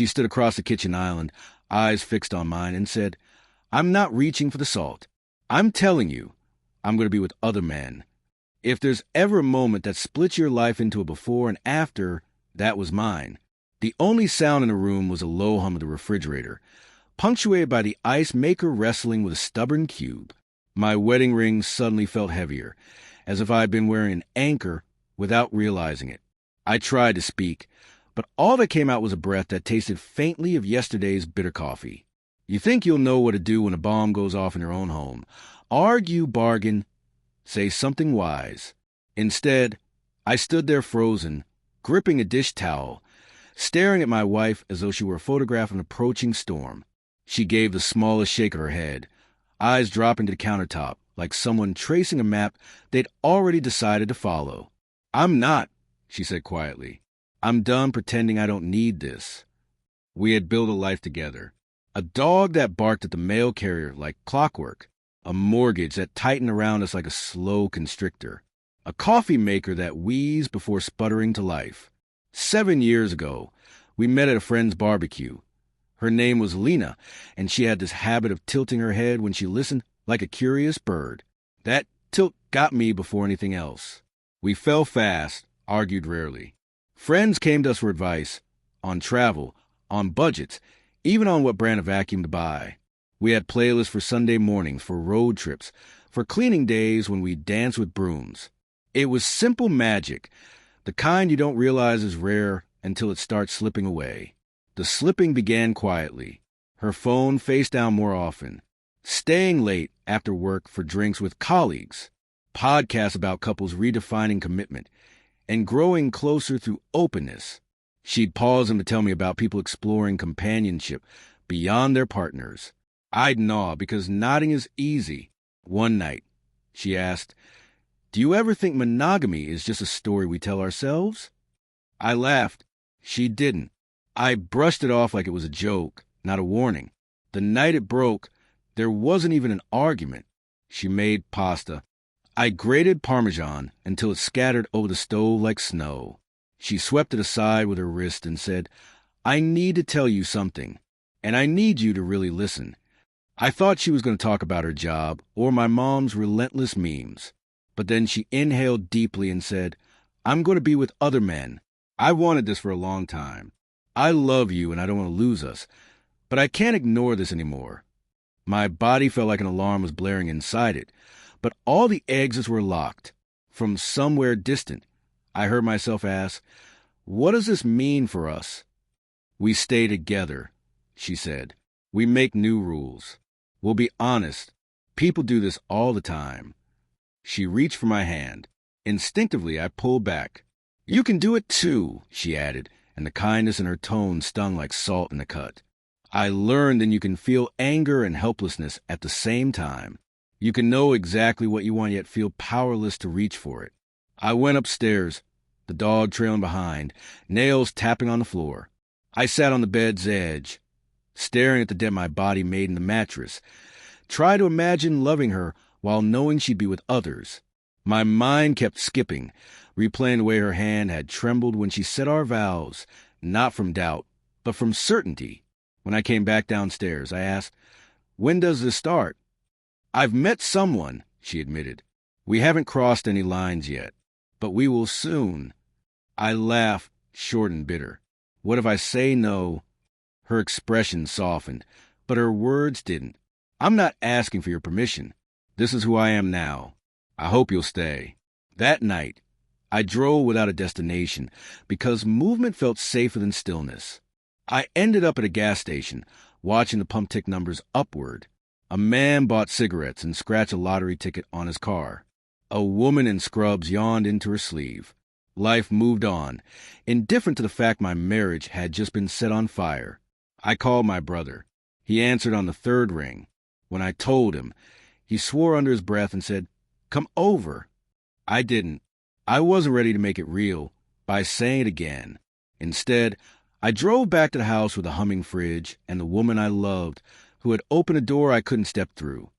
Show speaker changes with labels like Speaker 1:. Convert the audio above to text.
Speaker 1: She stood across the kitchen island, eyes fixed on mine, and said, "I'm not reaching for the salt. I'm telling you, I'm going to be with other men. If there's ever a moment that splits your life into a before and after, that was mine." The only sound in the room was a low hum of the refrigerator, punctuated by the ice maker wrestling with a stubborn cube. My wedding ring suddenly felt heavier, as if I had been wearing an anchor without realizing it. I tried to speak, but all that came out was a breath that tasted faintly of yesterday's bitter coffee. You think you'll know what to do when a bomb goes off in your own home. Argue, bargain, say something wise. Instead, I stood there frozen, gripping a dish towel, staring at my wife as though she were a photograph of an approaching storm. She gave the smallest shake of her head, eyes dropping to the countertop, like someone tracing a map they'd already decided to follow. "I'm not," she said quietly. "I'm done pretending I don't need this." We had built a life together. A dog that barked at the mail carrier like clockwork. A mortgage that tightened around us like a slow constrictor. A coffee maker that wheezed before sputtering to life. 7 years ago, we met at a friend's barbecue. Her name was Lena, and she had this habit of tilting her head when she listened like a curious bird. That tilt got me before anything else. We fell fast, argued rarely. Friends came to us for advice, on travel, on budgets, even on what brand of vacuum to buy. We had playlists for Sunday mornings, for road trips, for cleaning days when we danced with brooms. It was simple magic, the kind you don't realize is rare until it starts slipping away. The slipping began quietly, her phone face down more often, staying late after work for drinks with colleagues, podcasts about couples redefining commitment, and growing closer through openness. She'd pause them to tell me about people exploring companionship beyond their partners. I'd nod because nodding is easy. One night, she asked, "Do you ever think monogamy is just a story we tell ourselves?" I laughed. She didn't. I brushed it off like it was a joke, not a warning. The night it broke, there wasn't even an argument. She made pasta. I grated Parmesan until it scattered over the stove like snow. She swept it aside with her wrist and said, "I need to tell you something, and I need you to really listen." I thought she was going to talk about her job or my mom's relentless memes. But then she inhaled deeply and said, "I'm going to be with other men. I wanted this for a long time. I love you and I don't want to lose us, but I can't ignore this anymore." My body felt like an alarm was blaring inside it, but all the exits were locked. From somewhere distant, I heard myself ask, "What does this mean for us?" "We stay together," she said. "We make new rules. We'll be honest. People do this all the time." She reached for my hand. Instinctively, I pulled back. "You can do it too," she added, and the kindness in her tone stung like salt in a cut. "I learned that you can feel anger and helplessness at the same time. You can know exactly what you want yet feel powerless to reach for it." I went upstairs, the dog trailing behind, nails tapping on the floor. I sat on the bed's edge, staring at the dent my body made in the mattress. Try to imagine loving her while knowing she'd be with others. My mind kept skipping, replaying the way her hand had trembled when she said our vows, not from doubt, but from certainty. When I came back downstairs, I asked, "When does this start?" "I've met someone," she admitted. "We haven't crossed any lines yet, but we will soon." I laughed, short and bitter. What if I say no? Her expression softened, but her words didn't. "I'm not asking for your permission. This is who I am now. I hope you'll stay." That night, I drove without a destination because movement felt safer than stillness. I ended up at a gas station, watching the pump tick numbers upward. A man bought cigarettes and scratched a lottery ticket on his car. A woman in scrubs yawned into her sleeve. Life moved on, indifferent to the fact my marriage had just been set on fire. I called my brother. He answered on the third ring. When I told him, he swore under his breath and said, "Come over." I didn't. I wasn't ready to make it real by saying it again. Instead, I drove back to the house with a humming fridge and the woman I loved, who had opened a door I couldn't step through.